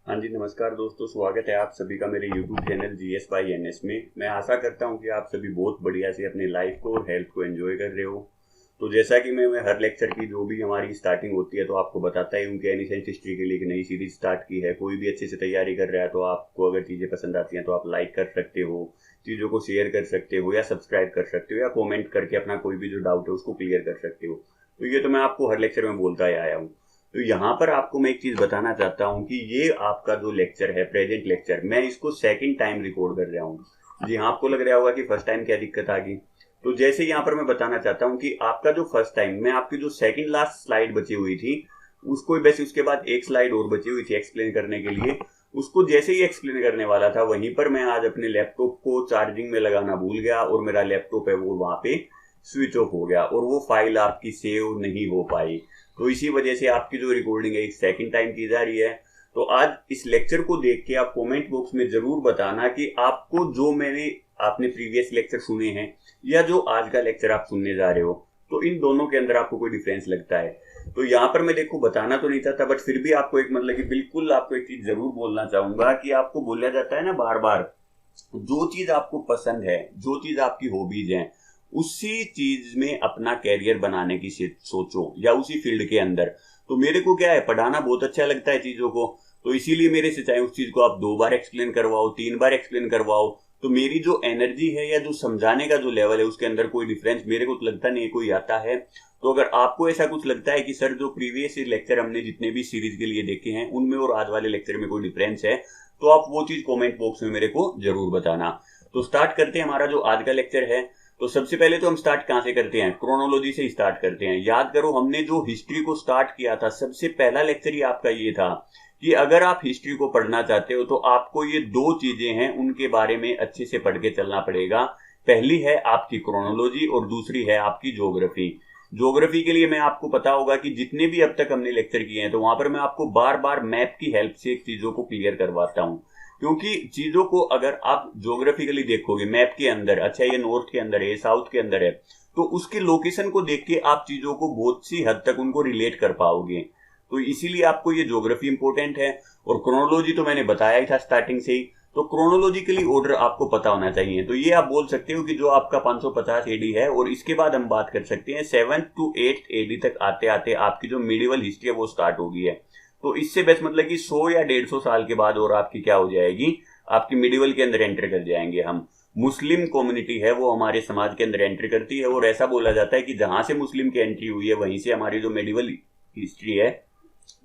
हाँ जी, नमस्कार दोस्तों। स्वागत है आप सभी का मेरे YouTube channel GS by NS में। मैं आशा करता हूँ कि आप सभी बहुत बढ़िया से अपनी लाइफ को और हेल्थ को एंजॉय कर रहे हो। तो जैसा कि मैं हर लेक्चर की जो भी हमारी स्टार्टिंग होती है तो आपको बताता ही हूँ कि एनिसेंट हिस्ट्री के लिए एक नई सीरीज स्टार्ट की है। कोई भी अच्छे से तैयारी कर रहा है तो आपको अगर चीज़ें पसंद आती हैं तो आप लाइक कर सकते हो, चीज़ों को शेयर कर सकते हो या सब्सक्राइब कर सकते हो या कॉमेंट करके अपना कोई भी जो डाउट है उसको क्लियर कर सकते हो। तो ये तो मैं आपको हर लेक्चर में बोलता ही आया हूँ। तो यहाँ पर आपको मैं एक चीज बताना चाहता हूँ कि ये आपका जो लेक्चर है, प्रेजेंट लेक्चर, मैं इसको सेकंड टाइम रिकॉर्ड कर रहा हूँ। जी हाँ, आपको लग रहा होगा कि फर्स्ट टाइम क्या दिक्कत आ गई। तो जैसे यहाँ पर मैं बताना चाहता हूँ कि आपका जो फर्स्ट टाइम, मैं आपकी जो सेकंड लास्ट स्लाइड बची हुई थी उसको वैसे उसके बाद एक स्लाइड और बची हुई थी एक्सप्लेन करने के लिए, उसको जैसे ही एक्सप्लेन करने वाला था वहीं पर मैं आज अपने लैपटॉप को चार्जिंग में लगाना भूल गया और मेरा लैपटॉप है वो वहां पे स्विच ऑफ हो गया और वो फाइल आपकी सेव नहीं हो पाई। तो इसी वजह से आपकी जो रिकॉर्डिंग है एक सेकंड टाइम की जा रही है। तो आज इस लेक्चर को देख के आप कमेंट बॉक्स में जरूर बताना कि आपको जो आपने प्रीवियस लेक्चर सुने हैं या जो आज का लेक्चर आप सुनने जा रहे हो, तो इन दोनों के अंदर आपको कोई डिफरेंस लगता है। तो यहाँ पर मैं देखो बताना तो नहीं चाहता, बट फिर भी आपको एक मतलब कि बिल्कुल आपको एक चीज जरूर बोलना चाहूंगा कि आपको बोला जाता है ना बार बार, जो चीज आपको पसंद है, जो चीज आपकी हॉबीज है, उसी चीज में अपना कैरियर बनाने की सोचो या उसी फील्ड के अंदर। तो मेरे को क्या है, पढ़ाना बहुत अच्छा लगता है चीजों को, तो इसीलिए मेरे से चाहे उस चीज को आप 2 बार एक्सप्लेन करवाओ, 3 बार एक्सप्लेन करवाओ, तो मेरी जो एनर्जी है या जो समझाने का जो लेवल है उसके अंदर कोई डिफरेंस मेरे को तो लगता नहीं है कोई आता है। तो अगर आपको ऐसा कुछ लगता है कि सर जो प्रीवियस लेक्चर हमने जितने भी सीरीज के लिए देखे हैं उनमें और आज वाले लेक्चर में कोई डिफरेंस है, तो आप वो चीज कमेंट बॉक्स में मेरे को जरूर बताना। तो स्टार्ट करते हैं हमारा जो आज का लेक्चर है। तो सबसे पहले तो हम स्टार्ट कहां से करते हैं, क्रोनोलॉजी से स्टार्ट करते हैं। याद करो हमने जो हिस्ट्री को स्टार्ट किया था, सबसे पहला लेक्चर ही आपका ये था कि अगर आप हिस्ट्री को पढ़ना चाहते हो तो आपको ये 2 चीजें हैं उनके बारे में अच्छे से पढ़ के चलना पड़ेगा। पहली है आपकी क्रोनोलॉजी और दूसरी है आपकी ज्योग्राफी। ज्योग्राफी के लिए मैं आपको पता होगा कि जितने भी अब तक हमने लेक्चर किए हैं तो वहां पर मैं आपको बार बार मैप की हेल्प से चीजों को क्लियर करवाता हूं, क्योंकि चीजों को अगर आप ज्योग्राफिकली देखोगे मैप के अंदर, अच्छा ये नॉर्थ के अंदर है, साउथ के अंदर है, तो उसके लोकेशन को देख के आप चीजों को बहुत सी हद तक उनको रिलेट कर पाओगे। तो इसीलिए आपको ये ज्योग्राफी इंपॉर्टेंट है। और क्रोनोलॉजी तो मैंने बताया ही था स्टार्टिंग से ही, तो क्रोनोलॉजिकली ऑर्डर आपको पता होना चाहिए। तो ये आप बोल सकते हो कि जो आपका 550 एडी है, और इसके बाद हम बात कर सकते हैं 7 to 8 एडी तक आते आते आपकी जो मिडिवल हिस्ट्री है वो स्टार्ट हो गई है। तो इससे बेस्ट मतलब कि 100 या 150 साल के बाद और आपकी क्या हो जाएगी, आपकी मिडिवल के अंदर एंटर कर जाएंगे हम। मुस्लिम कम्युनिटी है वो हमारे समाज के अंदर एंटर करती है, और ऐसा बोला जाता है कि जहां से मुस्लिम की एंट्री हुई है वहीं से हमारी जो मिडिवल हिस्ट्री है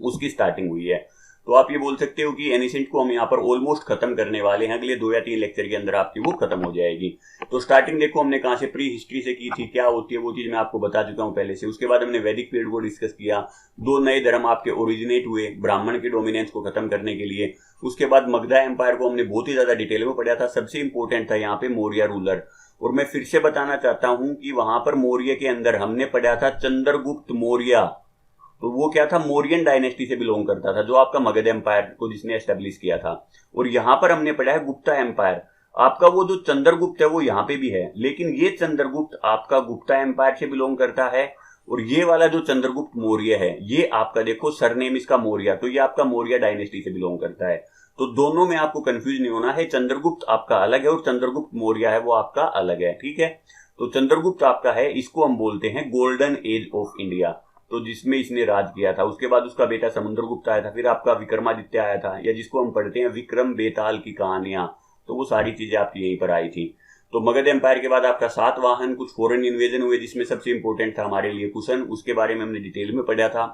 उसकी स्टार्टिंग हुई है। तो आप ये बोल सकते हो कि एनिसेंट को हम यहाँ पर ऑलमोस्ट खत्म करने वाले हैं, अगले 2 या 3 लेक्चर के अंदर आपकी वो खत्म हो जाएगी। तो स्टार्टिंग देखो हमने कहाँ से प्री हिस्ट्री से की थी, क्या होती है वो चीज मैं आपको बता चुका हूँ पहले से। उसके बाद हमने वैदिक पीरियड को डिस्कस किया, 2 नए धर्म आपके ओरिजिनेट हुए ब्राह्मण के डोमिनेंस को खत्म करने के लिए। उसके बाद मगधा एम्पायर को हमने बहुत ही ज्यादा डिटेल में पढ़ा था। सबसे इंपॉर्टेंट था यहाँ पे मौर्य रूलर, और मैं फिर से बताना चाहता हूँ कि वहां पर मौर्य के अंदर हमने पढ़ा था चंद्रगुप्त मौर्य। तो वो क्या था, मौर्यन डायनेस्टी से बिलोंग करता था, जो आपका मगध एम्पायर को जिसने एस्टेब्लिश किया था। और यहां पर हमने पढ़ा है गुप्ता एम्पायर। आपका वो जो चंद्रगुप्त है वो यहाँ पे भी है, लेकिन ये चंद्रगुप्त आपका गुप्ता एम्पायर से बिलोंग करता है, और ये वाला जो चंद्रगुप्त मौर्य है ये आपका देखो सरनेम इसका मौर्य, तो ये आपका मौर्य डायनेस्टी से बिलोंग करता है। तो दोनों में आपको कंफ्यूज नहीं होना है, चंद्रगुप्त आपका अलग है और चंद्रगुप्त मौर्य है वो आपका अलग है, ठीक है। तो चंद्रगुप्त आपका है, इसको हम बोलते हैं गोल्डन एज ऑफ इंडिया, तो जिसमें इसने राज किया था। उसके बाद उसका बेटा समुद्रगुप्त आया था, फिर आपका विक्रमादित्य आया था, या जिसको हम पढ़ते हैं विक्रम बेताल की कहानियां, तो वो सारी चीजें आपकी यहीं पर आई थी। तो मगध एम्पायर के बाद आपका सातवाहन, कुछ फॉरेन इन्वेजन हुए जिसमें सबसे इंपॉर्टेंट था हमारे लिए कुशन, उसके बारे में हमने डिटेल में पढ़ा था।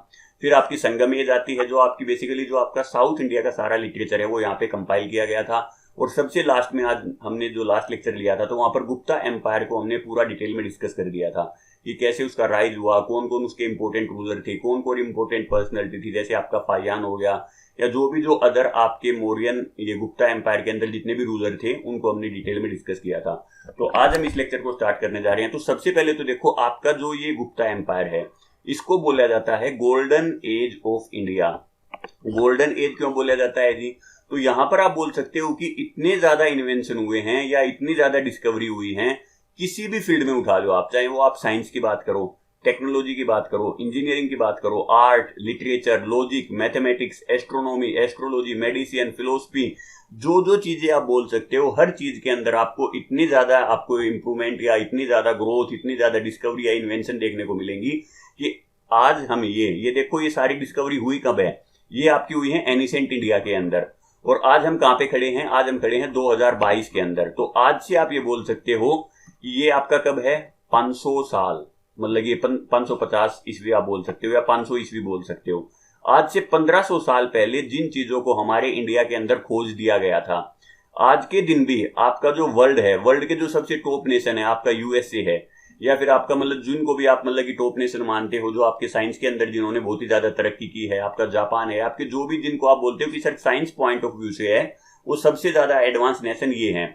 फिर आपकी संगम एज आती है, जो आपकी बेसिकली जो आपका साउथ इंडिया का सारा लिटरेचर है वो यहाँ पे कंपाइल किया गया था। और सबसे लास्ट में आज हमने जो लास्ट लेक्चर लिया था तो वहां पर गुप्ता एम्पायर को हमने पूरा डिटेल में डिस्कस कर दिया था कि कैसे उसका राइज हुआ, कौन कौन उसके इंपॉर्टेंट रूलर थे, कौन कौन इंपॉर्टेंट पर्सनैलिटी थी, जैसे आपका फायान हो गया, या जो भी जो अदर आपके मौर्यन ये गुप्ता एम्पायर के अंदर जितने भी रूलर थे उनको हमने डिटेल में डिस्कस किया था। तो आज हम इस लेक्चर को स्टार्ट करने जा रहे हैं। तो सबसे पहले तो देखो आपका जो ये गुप्ता एम्पायर है इसको बोला जाता है golden age of India. Golden age क्यों बोला जाता है जी, तो यहां पर आप बोल सकते हो कि इतने ज्यादा इन्वेंशन हुए हैं या इतनी ज्यादा डिस्कवरी हुई है, किसी भी फील्ड में उठा लो आप, चाहे वो आप साइंस की बात करो, टेक्नोलॉजी की बात करो, इंजीनियरिंग की बात करो, art, literature, logic, mathematics, astronomy, astrology, medicine, philosophy, जो जो चीजें आप बोल सकते हो, हर चीज के अंदर आपको इतनी ज्यादा आपको इंप्रूवमेंट या इतनी ज्यादा ग्रोथ, इतनी ज्यादा डिस्कवरी या इन्वेंशन देखने को मिलेंगी कि आज हम ये देखो, ये सारी डिस्कवरी हुई कब है? ये आपकी हुई है एनिसेंट इंडिया के अंदर। और आज हम कहाँ पे खड़े हैं? आज हम खड़े हैं 2022 के अंदर। तो आज से आप ये बोल सकते हो कि ये आपका कब है? 500 साल, मतलब ये 550 ईस्वी आप बोल सकते हो या 500 ईस्वी बोल सकते हो। आज से 1500 साल पहले जिन चीजों को हमारे इंडिया के अंदर खोज दिया गया था, आज के दिन भी आपका जो वर्ल्ड है, वर्ल्ड के जो सबसे टॉप नेशन है आपका यूएसए है, या फिर आपका मतलब जिनको भी आप मतलब कि टॉप नेशन मानते हो, जो आपके साइंस के अंदर जिन्होंने बहुत ही ज्यादा तरक्की की है, आपका जापान है, आपके जो भी जिनको आप बोलते हो कि sir science point of view से है, वो सबसे ज्यादा एडवांस नेशन ये है।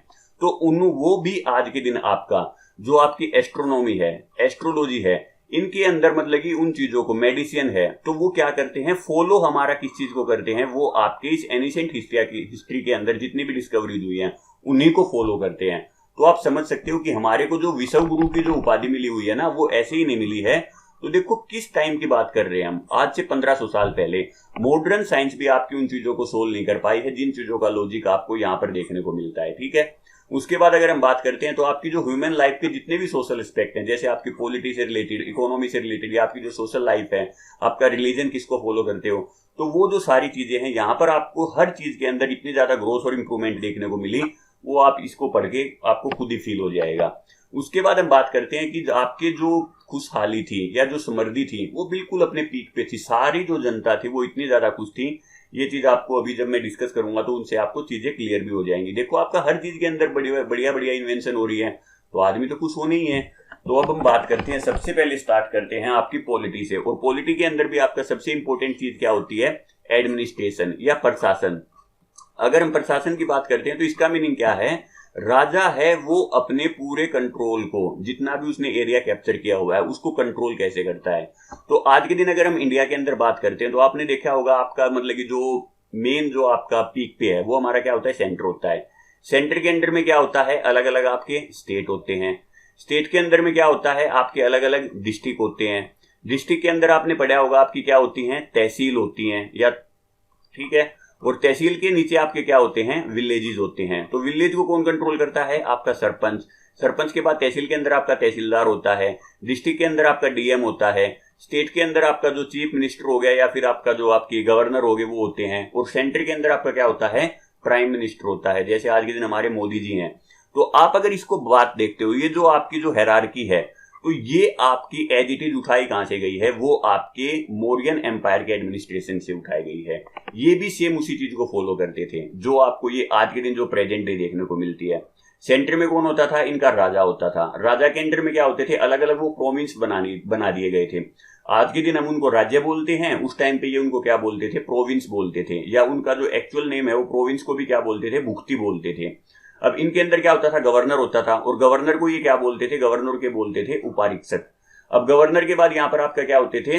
तो वो भी आज के दिन आपका जो आपकी एस्ट्रोनॉमी है, एस्ट्रोलॉजी है, इनके अंदर मतलब कि उन चीजों को, मेडिसिन है, तो वो क्या करते हैं? फॉलो हमारा किस चीज को करते हैं? वो आपके इस एनिसेंट हिस्ट्री के अंदर जितनी भी डिस्कवरीज हुई है उन्हीं को फॉलो करते हैं। तो आप समझ सकते हो कि हमारे को जो विश्व गुरु की जो उपाधि मिली हुई है ना, वो ऐसे ही नहीं मिली है। तो देखो किस टाइम की बात कर रहे हैं हम, आज से 1500 साल पहले। मॉडर्न साइंस भी आपकी उन चीजों को सोल्व नहीं कर पाई है जिन चीजों का लॉजिक आपको यहाँ पर देखने को मिलता है, ठीक है। उसके बाद अगर हम बात करते हैं तो आपकी जो ह्यूमन लाइफ के जितने भी सोशल एस्पेक्ट हैं, जैसे आपकी पॉलिटी से रिलेटेड, इकोनॉमी से रिलेटेड, या आपकी जो सोशल लाइफ है, आपका रिलीजन किसको फॉलो करते हो, तो वो जो सारी चीजें हैं यहाँ पर आपको हर चीज के अंदर इतनी ज्यादा ग्रोथ और इंप्रूवमेंट देखने को मिली, वो आप इसको पढ़ के आपको खुद ही फील हो जाएगा। उसके बाद हम बात करते हैं कि आपके जो खुशहाली थी या जो समृद्धि थी वो बिल्कुल अपने पीक पे थी। सारी जो जनता थी वो इतनी ज्यादा खुश थी। ये चीज आपको अभी जब मैं डिस्कस करूंगा तो उनसे आपको चीजें क्लियर भी हो जाएंगी। देखो आपका हर चीज के अंदर बढ़िया बढ़िया इन्वेंशन हो रही है, तो आदमी तो खुश होने ही है। तो अब हम बात करते हैं, सबसे पहले स्टार्ट करते हैं आपकी पॉलिटी से। और पॉलिटी के अंदर भी आपका सबसे इंपॉर्टेंट चीज क्या होती है? एडमिनिस्ट्रेशन या प्रशासन। अगर हम प्रशासन की बात करते हैं तो इसका मीनिंग क्या है? राजा है वो अपने पूरे कंट्रोल को, जितना भी उसने एरिया कैप्चर किया हुआ है, उसको कंट्रोल कैसे करता है। तो आज के दिन अगर हम इंडिया के अंदर बात करते हैं तो आपने देखा होगा आपका मतलब कि जो मेन जो आपका पीक पे है वो हमारा क्या होता है? सेंटर होता है। सेंटर के अंदर में क्या होता है? अलग अलग आपके स्टेट होते हैं। स्टेट के अंदर में क्या होता है? आपके अलग अलग डिस्ट्रिक्ट होते हैं। डिस्ट्रिक्ट के अंदर आपने पढ़ा होगा आपकी क्या होती हैं? तहसील होती हैं, या ठीक है। और तहसील के नीचे आपके क्या होते हैं? विलेजेस होते हैं। तो विलेज को कौन कंट्रोल करता है? आपका सरपंच। सरपंच के बाद तहसील के अंदर आपका तहसीलदार होता है। डिस्ट्रिक्ट के अंदर आपका डीएम होता है। स्टेट के अंदर आपका जो चीफ मिनिस्टर हो गया या फिर आपका जो आपकी गवर्नर हो गए वो होते हैं। और सेंटर के अंदर आपका क्या होता है? प्राइम मिनिस्टर होता है, जैसे आज के दिन हमारे मोदी जी हैं। तो आप अगर इसको बात देखते हो, ये जो आपकी जो हायरार्की है, तो ये आपकी एज इट इज उठाई कहां से गई है? वो आपके मौर्यन एम्पायर के एडमिनिस्ट्रेशन से उठाई गई है। ये भी सेम उसी चीज को फॉलो करते थे जो आपको ये आज के दिन जो प्रेजेंट डे देखने को मिलती है। सेंटर में कौन होता था? इनका राजा होता था। राजा के अंडर में क्या होते थे? अलग अलग वो प्रोविंस बना दिए गए थे। आज के दिन हम उनको राज्य बोलते हैं, उस टाइम पे ये उनको क्या बोलते थे? प्रोविंस बोलते थे, या उनका जो एक्चुअल नेम है वो प्रोविंस को भी क्या बोलते थे? भुक्ति बोलते थे। अब इनके अंदर क्या होता था? गवर्नर होता था, और गवर्नर को ये क्या बोलते थे? गवर्नर के बोलते थे उपारीक्षक। अब गवर्नर के बाद यहाँ पर आपका क्या होते थे?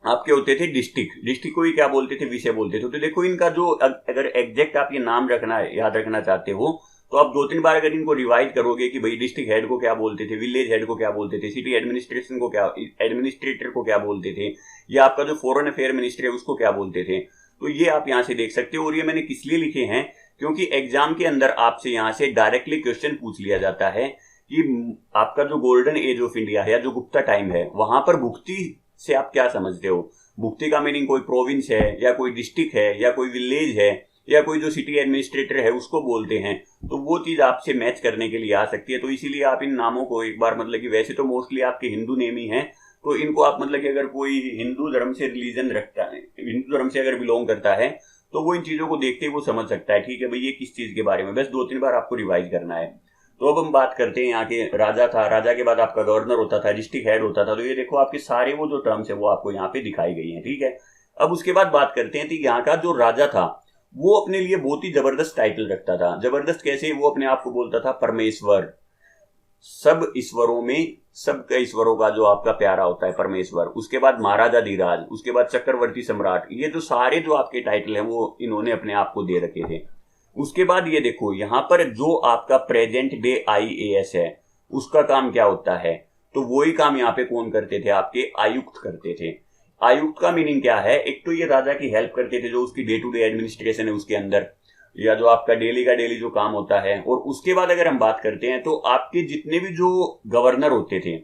आपके होते थे डिस्ट्रिक्ट। डिस्ट्रिक्ट को ही क्या बोलते थे? विषय बोलते थे। तो देखो इनका जो अगर एग्जैक्ट आप ये नाम रखना याद रखना चाहते हो तो आप 2-3 बार अगर इनको रिवाइज करोगे कि भाई डिस्ट्रिक्ट हेड को क्या बोलते थे, विलेज हेड को क्या बोलते थे, सिटी एडमिनिस्ट्रेशन को क्या, एडमिनिस्ट्रेटर को क्या बोलते थे, या आपका जो फॉरेन अफेयर मिनिस्टर है उसको क्या बोलते थे, तो ये आप यहाँ से देख सकते हो। और ये मैंने किस लिए लिखे हैं? क्योंकि एग्जाम के अंदर आपसे यहाँ से डायरेक्टली क्वेश्चन पूछ लिया जाता है कि आपका जो गोल्डन एज ऑफ इंडिया है या जो गुप्ता टाइम है, वहां पर भुक्ति से आप क्या समझते हो? भुक्ति का मीनिंग कोई प्रोविंस है, या कोई डिस्ट्रिक्ट है, या कोई विलेज है, या कोई जो सिटी एडमिनिस्ट्रेटर है उसको बोलते हैं। तो वो चीज आपसे मैच करने के लिए आ सकती है। तो इसीलिए आप इन नामों को एक बार मतलब कि वैसे तो मोस्टली आपके हिंदू नेम ही हैं, तो इनको आप मतलब कि अगर कोई हिंदू धर्म से रिलीजन रखता है, हिंदू धर्म से अगर बिलोंग करता है, तो वो इन चीजों को देखते ही वो समझ सकता है, ठीक है भाई ये किस चीज के बारे में। बस 2-3 बार आपको रिवाइज करना है। तो अब हम बात करते हैं यहाँ के राजा था। राजा के बाद आपका गवर्नर होता था, डिस्ट्रिक्ट हेड होता था। तो ये देखो आपके सारे वो जो टर्म्स है वो आपको यहाँ पे दिखाई गई है, ठीक है। अब उसके बाद बात करते हैं कि यहाँ का जो राजा था वो अपने लिए बहुत ही जबरदस्त टाइटल रखता था। जबरदस्त कैसे? वो अपने आप को बोलता था परमेश्वर। सब ईश्वरों में सबका ईश्वरों का जो आपका प्यारा होता है परमेश्वर। उसके बाद महाराजा धीराज, उसके बाद चक्रवर्ती सम्राट। ये जो सारे जो आपके टाइटल हैं वो इन्होंने अपने आप को दे रखे थे। उसके बाद ये देखो यहाँ पर जो आपका प्रेजेंट डे IAS है उसका काम क्या होता है? तो वही काम यहाँ पे कौन करते थे, आपके आयुक्त करते थे। आयुक्त का मीनिंग क्या है, एक तो ये राजा की हेल्प करते थे जो उसकी डे टू डे एडमिनिस्ट्रेशन है उसके अंदर, या जो आपका डेली का डेली जो काम होता है। और उसके बाद अगर हम बात करते हैं तो आपके जितने भी जो गवर्नर होते थे,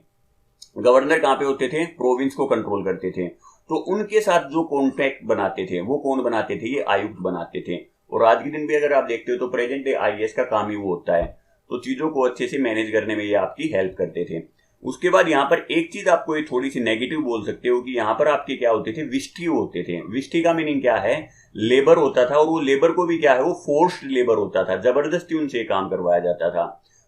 गवर्नर कहाँ पे होते थे, प्रोविंस को कंट्रोल करते थे, तो उनके साथ जो कॉन्ट्रैक्ट बनाते थे वो कौन बनाते थे, ये आयुक्त बनाते थे। और आज के दिन भी अगर आप देखते हो तो प्रेजेंट डे आईएएस का काम ही वो होता है, तो चीजों को अच्छे से मैनेज करने में ये आपकी हेल्प करते थे। उसके बाद यहाँ पर एक चीज आपको ये थोड़ी सी नेगेटिव बोल सकते हो कि यहाँ पर आपके क्या होते थे, विष्ठी होते थे। विष्ठी का मीनिंग क्या है, लेबर होता था, और वो लेबर को भी क्या है, वो फोर्स्ड लेबर होता था, जबरदस्ती उनसे काम करवाया जाता था।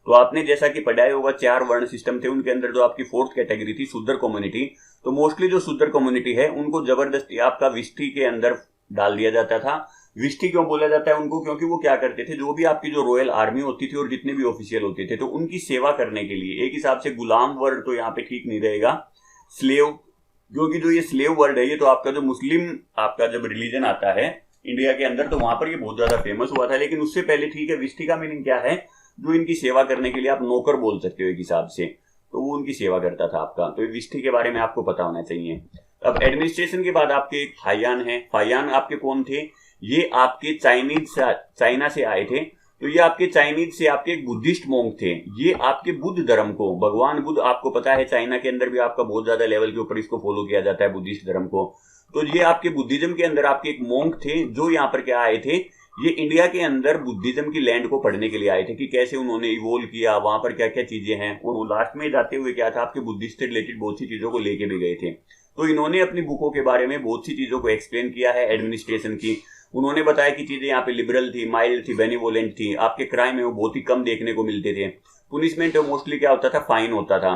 तो आपने जैसा कि पढ़ाया होगा 4 वर्ण सिस्टम थे, उनके अंदर जो आपकी 4th कैटेगरी थी शूद्र कम्युनिटी, तो मोस्टली जो शूद्र कम्युनिटी है उनको जबरदस्ती आपका विष्ठी के अंदर डाल दिया जाता था। विष्ठी क्यों बोला जाता है उनको, क्योंकि वो क्या करते थे, जो भी आपकी जो रॉयल आर्मी होती थी और जितने भी ऑफिशियल होते थे, तो उनकी सेवा करने के लिए, एक हिसाब से गुलाम वर्ड तो यहाँ पे ठीक नहीं रहेगा, स्लेव, क्योंकि जो ये स्लेव वर्ड है ये तो आपका जो मुस्लिम आपका जब रिलीजन आता है इंडिया के अंदर तो वहां पर ये बहुत ज्यादा फेमस हुआ था। लेकिन उससे पहले ठीक है, विष्ठी का मीनिंग क्या है, जो इनकी सेवा करने के लिए आप नौकर बोल सकते हो एक हिसाब से, तो वो उनकी सेवा करता था आपका। तो विष्ठी के बारे में आपको पता होना चाहिए। अब एडमिनिस्ट्रेशन के बाद आपके फायान है। फायान आपके कौन थे, ये आपके चाइना से आए थे। तो ये आपके चाइनीज से आपके एक बुद्धिस्ट मोंक थे। ये आपके बुद्ध धर्म को, भगवान बुद्ध आपको पता है चाइना के अंदर भी आपका बहुत ज्यादा लेवल के ऊपर इसको फॉलो किया जाता है बुद्धिस्ट धर्म को। तो ये आपके बुद्धिज्म के अंदर आपके एक मोंक थे जो यहाँ पर क्या आए थे, ये इंडिया के अंदर बुद्धिज्म की लैंड को पढ़ने के लिए आए थे कि कैसे उन्होंने इवोल्व किया, वहां पर क्या क्या चीजें हैं। और वो लास्ट में जाते हुए क्या था, आपके बुद्धिस्ट से रिलेटेड बहुत सी चीजों को लेके भी गए थे। तो इन्होंने अपनी बुकों के बारे में बहुत सी चीजों को एक्सप्लेन किया है एडमिनिस्ट्रेशन की। उन्होंने बताया कि चीजें यहाँ पे लिबरल थी, माइल्ड थी, बेनिवोलेंट थी, आपके क्राइम है वो बहुत ही कम देखने को मिलते थे। पुनिशमेंट मोस्टली क्या होता था, फाइन होता था।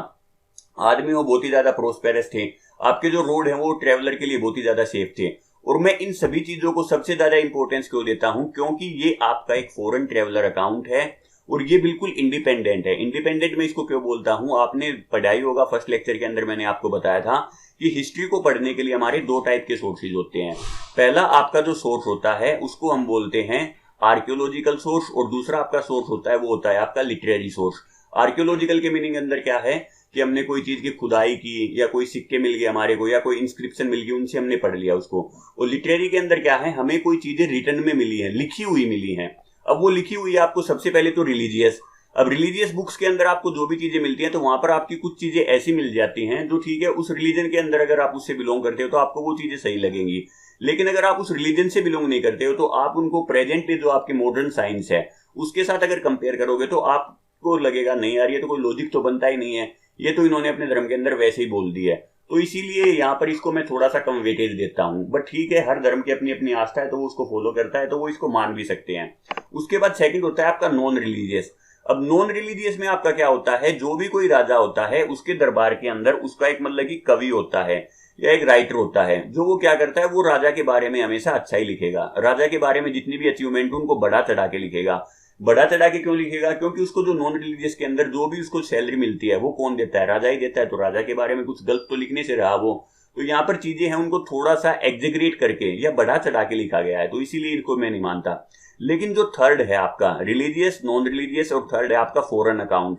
आदमी वो बहुत ही ज्यादा प्रोस्पेरस थे। आपके जो रोड है वो ट्रेवलर के लिए बहुत ही ज्यादा सेफ थे। और मैं इन सभी चीजों को सबसे ज्यादा इंपॉर्टेंस क्यों देता हूं, क्योंकि ये आपका एक फॉरेन ट्रेवलर अकाउंट है और ये बिल्कुल इंडिपेंडेंट है। इंडिपेंडेंट में इसको क्यों बोलता हूं, आपने पढ़ाई होगा फर्स्ट लेक्चर के अंदर, मैंने आपको बताया था कि हिस्ट्री को पढ़ने के लिए हमारे 2 टाइप के सोर्सेज होते हैं। पहला आपका जो सोर्स होता है उसको हम बोलते हैं आर्कियोलॉजिकल सोर्स, और दूसरा आपका सोर्स होता है वो होता है आपका लिटरेरी सोर्स। आर्कियोलॉजिकल के मीनिंग अंदर क्या है कि हमने कोई चीज की खुदाई की, या कोई सिक्के मिल गए हमारे को, या कोई इंस्क्रिप्शन मिल गई, उनसे हमने पढ़ लिया उसको। और लिटरेरी के अंदर क्या है, हमें कोई चीजें रिटर्न में मिली है, लिखी हुई मिली है। अब वो लिखी हुई है आपको सबसे पहले तो रिलीजियस। अब रिलीजियस बुक्स के अंदर आपको जो भी चीजें मिलती हैं तो वहां पर आपकी कुछ चीजें ऐसी मिल जाती हैं जो ठीक है उस रिलीजन के अंदर अगर आप उससे बिलोंग करते हो तो आपको वो चीजें सही लगेंगी। लेकिन अगर आप उस रिलीजन से बिलोंग नहीं करते हो तो आप उनको प्रेजेंट जो आपकी मॉडर्न साइंस है उसके साथ अगर कंपेयर करोगे तो आपको लगेगा नहीं यार ये तो कोई लॉजिक तो बनता ही नहीं है, ये तो इन्होंने अपने धर्म के अंदर वैसे ही बोल दिया है। तो इसीलिए यहाँ पर इसको मैं थोड़ा सा कम वेटेज देता हूँ। बट ठीक है, हर धर्म की अपनी अपनी आस्था है तो वो उसको फॉलो करता है तो वो इसको मान भी सकते हैं। उसके बाद सेकंड होता है आपका नॉन रिलीजियस। अब नॉन रिलीजियस में आपका क्या होता है, जो भी कोई राजा होता है उसके दरबार के अंदर उसका एक मतलब कि कवि होता है या एक राइटर होता है, जो वो क्या करता है, वो राजा के बारे में हमेशा अच्छा ही लिखेगा। राजा के बारे में जितनी भी अचीवमेंट उनको बढ़ा चढ़ा के लिखेगा। बढ़ा चढ़ा के क्यों लिखेगा, क्योंकि उसको जो नॉन रिलीजियस के अंदर जो भी उसको सैलरी मिलती है वो कौन देता है, राजा ही देता है। तो राजा के बारे में कुछ गलत तो लिखने से रहा वो, तो यहाँ पर चीजें हैं उनको थोड़ा सा एग्जेग्रेट करके या बढ़ा चढ़ा के लिखा गया है, तो इसीलिए इनको मैं नहीं मानता। लेकिन जो थर्ड है आपका रिलीजियस, नॉन रिलीजियस, और थर्ड है आपका फॉरेन अकाउंट,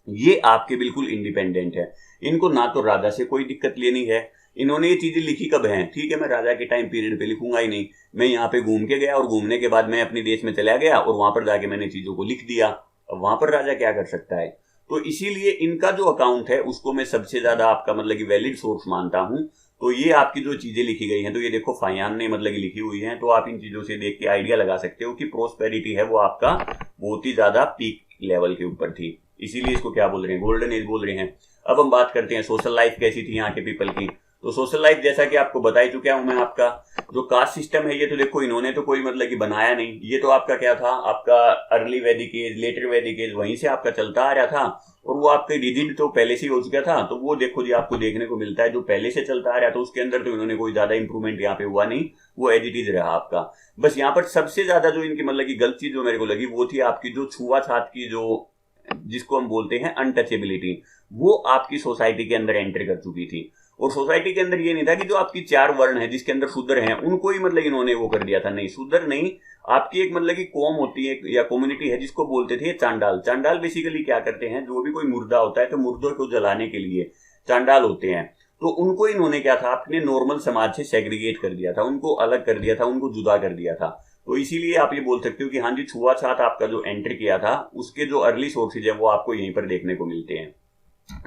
ये आपके बिल्कुल इंडिपेंडेंट है। इनको ना तो राजा से कोई दिक्कत लेनी है, इन्होंने ये चीजें लिखी कब हैं, ठीक है मैं राजा के टाइम पीरियड पे लिखूंगा ही नहीं, मैं यहाँ पे घूम के गया और घूमने के बाद मैं अपने देश में चला गया और वहां पर जाके मैंने चीजों को लिख दिया। अब वहां पर राजा क्या कर सकता है। तो इसीलिए इनका जो अकाउंट है उसको मैं सबसे ज्यादा आपका मतलब कि वैलिड सोर्स मानता हूं। तो ये आपकी जो चीजें लिखी गई हैं, तो ये देखो फायान ने मतलब कि लिखी हुई हैं, तो आप इन चीजों से देख के आइडिया लगा सकते हो कि प्रोस्पेरिटी है वो आपका बहुत ही ज्यादा पीक लेवल के ऊपर थी, इसीलिए इसको क्या बोल रहे हैं, गोल्डन एज बोल रहे हैं। अब हम बात करते हैं सोशल लाइफ कैसी थी यहाँ के पीपल की। तो सोशल लाइफ जैसा कि आपको बता ही चुका हूं मैं, आपका जो कास्ट सिस्टम है ये तो देखो इन्होंने तो कोई मतलब कि बनाया नहीं, ये तो आपका क्या था, आपका अर्ली वैदिक एज, लेटर वैदिक एज वहीं से आपका चलता आ रहा था, और वो आपके रिजिड तो पहले से ही हो चुका था। तो वो देखो जी आपको देखने को मिलता है जो पहले से चलता आ रहा था उसके अंदर तो इन्होंने कोई ज्यादा इंप्रूवमेंट यहाँ पे हुआ नहीं, वो एज इट इज रहा आपका। बस यहाँ पर सबसे ज्यादा जो इनकी मतलब की गलत चीज जो मेरे को लगी वो थी आपकी जो छुआछात की, जो जिसको हम बोलते हैं अनटचेबिलिटी, वो आपकी सोसाइटी के अंदर एंटर कर चुकी थी। और सोसाइटी के अंदर ये नहीं था कि जो आपकी 4 वर्ण है जिसके अंदर शूद्र हैं उनको ही मतलब इन्होंने वो कर दिया था, नहीं, शूद्र नहीं, आपकी एक मतलब की कौम होती है या कम्युनिटी है जिसको बोलते थे चांडाल। चांडाल बेसिकली क्या करते हैं, जो भी कोई मुर्दा होता है तो मुर्दों को जलाने के लिए चांडाल होते हैं, तो उनको इन्होंने क्या था, अपने नॉर्मल समाज से सेग्रीगेट कर दिया था, उनको अलग कर दिया था, उनको जुदा कर दिया था। तो इसीलिए आप ये बोल सकते हो कि हाँ जी, छुआछात आपका जो एंटर किया था उसके जो अर्ली सोर्सेज है वो आपको यहीं पर देखने को मिलते हैं।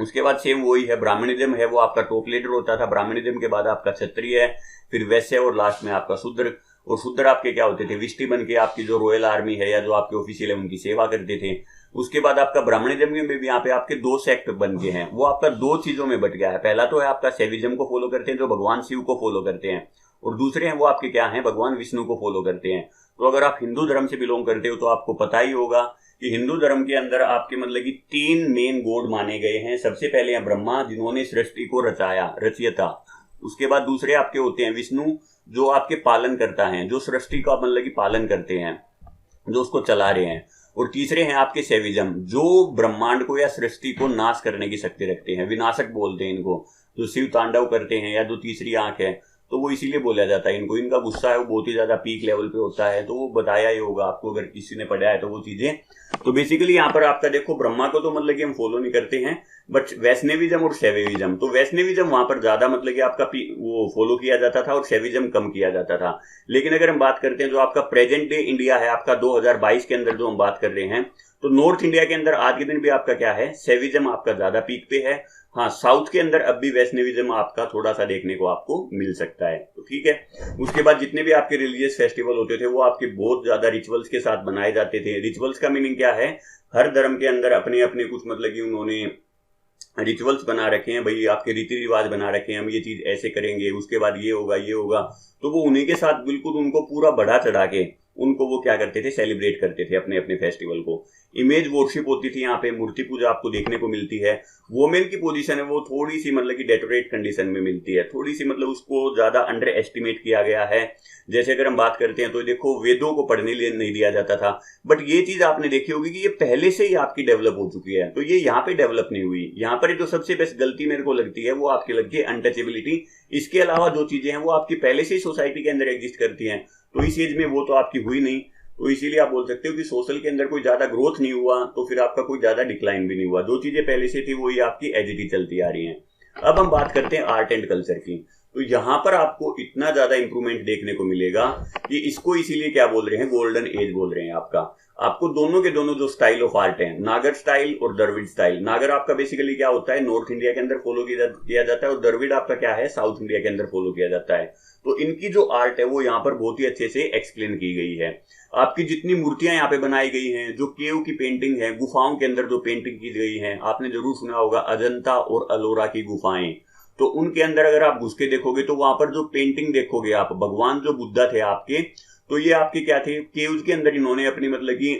उसके बाद सेम वही है, ब्राह्मणिज्म है वो आपका टॉप लीडर होता था, ब्राह्मणिज्म के बाद आपका क्षत्रिय है, फिर वैश्य और लास्ट में आपका शूद्र। और शूद्र आपके क्या होते थे, विष्टि बन के आपकी जो रॉयल आर्मी है या जो आपके ऑफिशियल है उनकी सेवा करते थे। उसके बाद आपका ब्राह्मणिज्म में भी यहाँ पे आपके 2 सेक्ट बन गए हैं, वो आपका 2 चीजों में बट गया है। पहला तो है आपका शैविज्म को फॉलो करते हैं जो भगवान शिव को फॉलो करते हैं, और दूसरे हैं वो आपके क्या हैं, भगवान विष्णु को फॉलो करते हैं। तो अगर आप हिंदू धर्म से बिलोंग करते हो तो आपको पता ही होगा कि हिंदू धर्म के अंदर आपके मतलब कि 3 मेन गॉड माने गए हैं। सबसे पहले हैं ब्रह्मा जिन्होंने सृष्टि को रचाया, रचयिता। उसके बाद दूसरे आपके होते हैं विष्णु जो आपके पालन करता है, जो सृष्टि का मतलब कि पालन करते हैं, जो उसको चला रहे हैं। और तीसरे हैं आपके शैविज्म जो ब्रह्मांड को या सृष्टि को नाश करने की शक्ति रखते हैं, विनाशक बोलते हैं इनको, जो शिव तांडव करते हैं या जो तीसरी आंख है, तो वो इसीलिए बोला जाता है इनको। इनका गुस्सा है वो बहुत ही ज्यादा पीक लेवल पे होता है, तो वो बताया ही होगा आपको अगर किसी ने पढ़ा है तो वो चीजें। तो बेसिकली यहाँ पर आपका देखो, ब्रह्मा को तो मतलब कि हम फॉलो नहीं करते हैं, बट वैष्णविज्म और शैविज्म, तो वैष्णविज्म वहां पर ज्यादा मतलब कि आपका वो फॉलो किया जाता था और शैविज्म कम किया जाता था। लेकिन अगर हम बात करते हैं जो आपका प्रेजेंट डे इंडिया है आपका 2022 के अंदर जो हम बात कर रहे हैं, तो नॉर्थ इंडिया के अंदर आज के दिन भी आपका क्या है, शैविज्म आपका ज्यादा पीक पे है। हाँ, साउथ के अंदर अब भी वैष्णविज्म आपका थोड़ा सा देखने को आपको मिल सकता है, तो ठीक है। उसके बाद जितने भी आपके रिलीजियस फेस्टिवल होते थे वो आपके बहुत ज्यादा रिचुअल्स के साथ बनाए जाते थे। रिचुअल्स का मीनिंग क्या है, हर धर्म के अंदर अपने अपने कुछ मतलब कि उन्होंने रिचुअल्स बना रखे हैं, भाई आपके रीति रिवाज बना रखे हैं, हम ये चीज ऐसे करेंगे, उसके बाद ये होगा ये होगा, तो वो उन्हीं के साथ बिल्कुल उनको पूरा बढ़ा चढ़ा के उनको वो क्या करते थे, सेलिब्रेट करते थे अपने अपने फेस्टिवल को। इमेज वर्शिप होती थी यहाँ पे, मूर्ति पूजा आपको देखने को मिलती है। वोमेन की पोजीशन है वो थोड़ी सी मतलब कि डेटोरेट कंडीशन में मिलती है, थोड़ी सी मतलब उसको ज्यादा अंडर एस्टिमेट किया गया है। जैसे अगर हम बात करते हैं तो देखो वेदों को पढ़ने लिए नहीं दिया जाता था, बट ये चीज आपने देखी होगी कि ये पहले से ही आपकी डेवलप हो चुकी है, तो ये यहाँ पे डेवलप नहीं हुई। यहाँ पर जो सबसे बेस्ट गलती मेरे को लगती है वो आपकी लगती है अनटचेबिलिटी। इसके अलावा जो चीजें हैं वो आपकी पहले से ही सोसाइटी के अंदर एग्जिस्ट करती हैं, तो इस एज में वो तो आपकी हुई नहीं, तो इसीलिए आप बोल सकते हो कि सोशल के अंदर कोई ज्यादा ग्रोथ नहीं हुआ, तो फिर आपका कोई ज्यादा डिक्लाइन भी नहीं हुआ। जो चीजें पहले से थी वही आपकी एज इट इज चलती आ रही हैं। अब हम बात करते हैं आर्ट एंड कल्चर की, तो यहाँ पर आपको इतना ज्यादा इंप्रूवमेंट देखने को मिलेगा कि इसको इसीलिए क्या बोल रहे हैं, गोल्डन एज बोल रहे हैं। आपको दोनों के दोनों जो स्टाइल ऑफ आर्ट है, नागर स्टाइल और द्रविड़ स्टाइल। नागर आपका बेसिकली क्या होता है, नॉर्थ इंडिया के अंदर फॉलो किया जाता है, और द्रविड़ आपका क्या है, साउथ इंडिया के अंदर फॉलो किया जाता है। तो इनकी जो आर्ट है वो यहाँ पर बहुत ही अच्छे से एक्सप्लेन की गई है। आपकी जितनी मूर्तियां यहाँ पे बनाई गई हैं, जो केव की पेंटिंग है, गुफाओं के अंदर जो पेंटिंग की गई है, आपने जरूर सुना होगा अजंता और अलोरा की गुफाएं, तो उनके अंदर अगर आप घुस के देखोगे तो वहां पर जो पेंटिंग देखोगे आप, भगवान जो बुद्धा थे आपके, तो ये आपके क्या थे, केव्स के अंदर इन्होंने अपनी मतलब कि,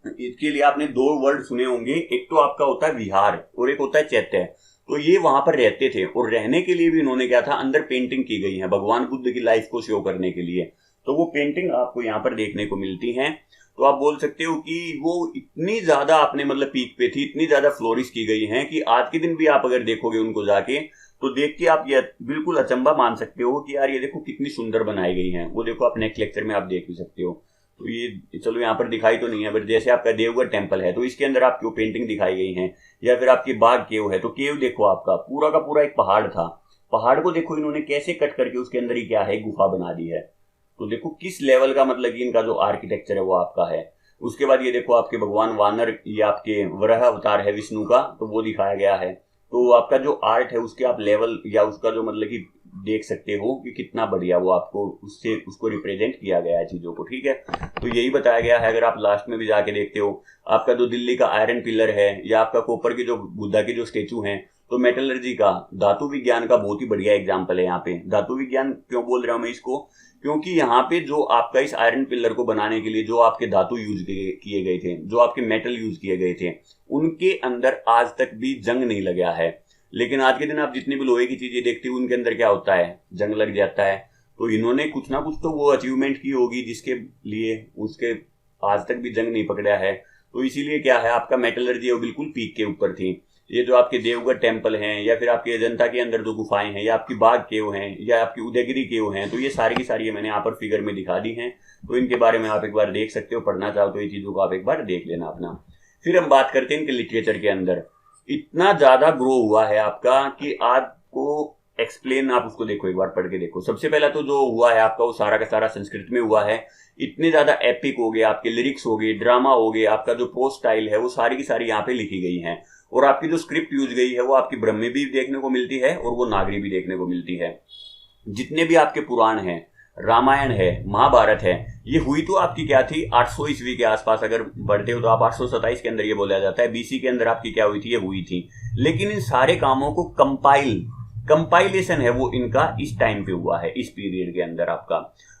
इसके लिए आपने 2 वर्ड सुने होंगे, एक तो आपका होता है विहार और एक होता है चैत्य। तो ये वहां पर रहते थे, और रहने के लिए भी इन्होंने क्या था, अंदर पेंटिंग की गई है भगवान बुद्ध की लाइफ को शो करने के लिए, तो वो पेंटिंग आपको यहाँ पर देखने को मिलती है। तो आप बोल सकते हो कि वो इतनी ज्यादा आपने मतलब पीक पे थी, इतनी ज्यादा फ्लोरिश की गई है कि आज के दिन भी आप अगर देखोगे उनको जाके, तो देख के आप ये बिल्कुल अचंबा मान सकते हो कि यार ये देखो कितनी सुंदर बनाई गई है। वो देखो आप नेक्स्ट लेक्चर में आप देख भी सकते हो। तो ये चलो यहाँ पर दिखाई तो नहीं है, बट जैसे आपका देवगढ़ टेम्पल है तो इसके अंदर आपकी वो पेंटिंग दिखाई गई है, या फिर आपकी बाग केव है, तो केव देखो आपका पूरा का पूरा एक पहाड़ था, पहाड़ को देखो इन्होंने कैसे कट करके उसके अंदर ही क्या है, गुफा बना दी है। तो देखो किस लेवल का मतलब कि इनका जो आर्किटेक्चर है वो आपका है। उसके बाद ये देखो आपके भगवान वानर, ये आपके वराह अवतार है विष्णु का, तो वो दिखाया गया है। तो आपका जो आर्ट है उसके आप लेवल या उसका जो मतलब कि देख सकते हो कि कितना बढ़िया वो आपको उससे उसको रिप्रेजेंट किया गया है चीजों को, ठीक है। तो यही बताया गया है। अगर आप लास्ट में भी जाके देखते हो, आपका जो दिल्ली का आयरन पिलर है, या आपका कॉपर की जो बुद्धा की जो स्टेचू है, तो मेटलर्जी का, धातु विज्ञान का बहुत ही बढ़िया एग्जाम्पल है। यहाँ पे धातु विज्ञान क्यों बोल रहा हूं मैं इसको, क्योंकि यहाँ पे जो आपका इस आयरन पिलर को बनाने के लिए जो आपके धातु यूज किए गए थे, जो आपके मेटल यूज किए गए थे, उनके अंदर आज तक भी जंग नहीं लगा है। लेकिन आज के दिन आप जितनी भी लोहे की चीजें देखते हो उनके अंदर क्या होता है, जंग लग जाता है। तो इन्होंने कुछ ना कुछ तो वो अचीवमेंट की होगी जिसके लिए उसके आज तक भी जंग नहीं पकड़ा है। तो इसीलिए क्या है, आपका मेटलर्जी वो बिल्कुल पीक के ऊपर थी। ये जो आपके देवगढ़ टेम्पल हैं, या फिर आपके अजंता के अंदर जो गुफाएं हैं, या आपकी बाघ केव हैं, या आपकी उदयगिरी केव हैं, तो ये सारी की सारी मैंने यहाँ पर फिगर में दिखा दी हैं। तो इनके बारे में आप एक बार देख सकते हो, पढ़ना चाहो तो ये चीजों को आप एक बार देख लेना अपना। फिर हम बात करते हैं इनके लिटरेचर के अंदर। इतना ज्यादा ग्रो हुआ है आपका कि आपको एक्सप्लेन, आप उसको देखो, एक बार पढ़ के देखो। सबसे पहला तो जो हुआ है आपका वो सारा का सारा संस्कृत में हुआ है। इतने ज्यादा एपिक हो गए, आपके लिरिक्स हो गए, ड्रामा हो गए, आपका जो प्रोज स्टाइल है वो सारी की सारी यहाँ पे लिखी गई है। और आपकी जो स्क्रिप्ट यूज गई है वो आपकी ब्रह्म में भी देखने को मिलती है और वो नागरी भी देखने को मिलती है। जितने भी आपके पुराण हैं, रामायण है, महाभारत है, ये हुई तो आपकी क्या थी 800 ईस्वी के आसपास, अगर बढ़ते हो तो आप 827 के अंदर ये बोला जाता है, बीसी के अंदर आपकी क्या हुई थी, ये हुई थी। लेकिन इन सारे कामों को कंपाइलेशन है वो इनका इस टाइम पे हुआ है, इस पीरियड के अंदर।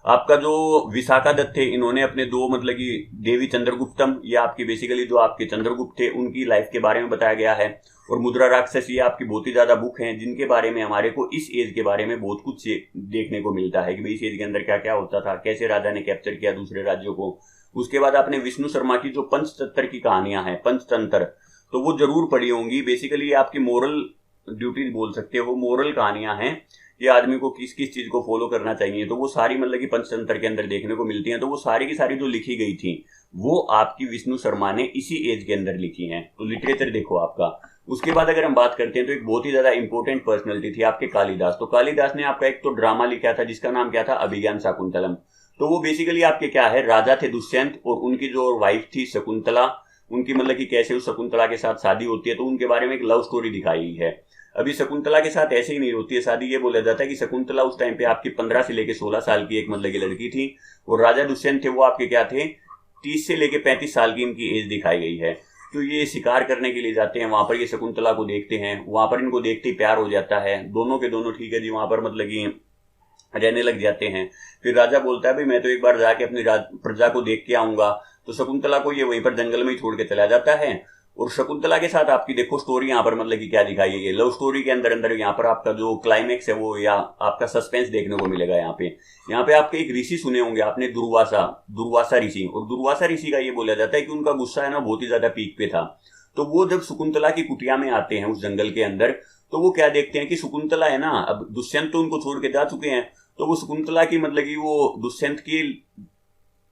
आपका जो विशाखा दत्त थे, इन्होंने अपने दो मतलब कि देवी चंद्रगुप्तम, ये आपकी बेसिकली जो आपके चंद्रगुप्त थे उनकी लाइफ के बारे में बताया गया है। और मुद्रा राक्षस, ये आपकी बहुत ही ज्यादा बुक हैं जिनके बारे में हमारे को इस एज के बारे में बहुत कुछ देखने को मिलता है कि भाई इस एज के अंदर क्या क्या होता था, कैसे राजा ने कैप्चर किया दूसरे राज्यों को। उसके बाद आपने विष्णु शर्मा की जो पंचतंत्र की कहानियां हैं, पंचतंत्र, तो वो जरूर पढ़ी होंगी। बेसिकली आपकी मोरल ड्यूटीज बोल सकते हो, मोरल कहानियां हैं कि आदमी को किस किस चीज को फॉलो करना चाहिए, तो वो सारी मतलब कि पंचतंत्र के अंदर देखने को मिलती हैं। तो वो सारी की सारी जो लिखी गई थी वो आपकी विष्णु शर्मा ने इसी एज के अंदर लिखी हैं। तो लिटरेचर देखो आपका। उसके बाद अगर हम बात करते हैं तो एक बहुत ही ज्यादा इंपॉर्टेंट पर्सनैलिटी थी आपके कालिदास। तो कालिदास ने आपका एक तो ड्रामा लिखा था जिसका नाम क्या था, अभिज्ञान शाकुंतलम। तो वो बेसिकली आपके क्या है, राजा थे दुष्यंत और उनकी जो वाइफ थी शकुंतला, उनकी मतलब कि कैसे उस शकुंतला के साथ शादी होती है, तो उनके बारे में एक लव स्टोरी दिखाई गई है। अभी शकुंतला के साथ ऐसे ही नहीं होती है शादी, ये बोला जाता है कि शकुंतला उस टाइम पे आपकी 15 से लेके 16 साल की एक मतलब की लड़की थी, और राजा दुष्यंत थे वो आपके क्या थे, 30 से लेके 35 साल की इनकी एज दिखाई गई है। तो ये शिकार करने के लिए जाते हैं, वहां पर ये शकुंतला को देखते हैं, वहां पर इनको देखते ही प्यार हो जाता है, दोनों के दोनों ठीक है जी, वहां पर मतलब कि रहने लग जाते हैं। फिर राजा बोलता है भाई मैं तो एक बार जाके अपनी प्रजा को देख के आऊंगा, तो शकुंतला को ये वहीं पर जंगल में ही छोड़ के चला जाता है। और शकुंतला के साथ आपकी देखो स्टोरी यहाँ पर मतलब कि क्या दिखाई है, लव स्टोरी के अंदर अंदर यहाँ पर आपका जो क्लाइमेक्स है वो या आपका सस्पेंस देखने को मिलेगा। यहाँ पे आपके एक ऋषि सुने होंगे आपने, दुर्वासा ऋषि। और दुर्वासा ऋषि का ये बोला जाता है कि उनका गुस्सा है ना बहुत ही ज्यादा पीक पे था। तो वो जब शकुंतला की कुटिया में आते हैं उस जंगल के अंदर, तो वो क्या देखते हैं कि शकुंतला है ना, अब दुष्यंत तो उनको छोड़ के जा चुके हैं, तो वो शकुंतला की मतलब कि वो दुष्यंत की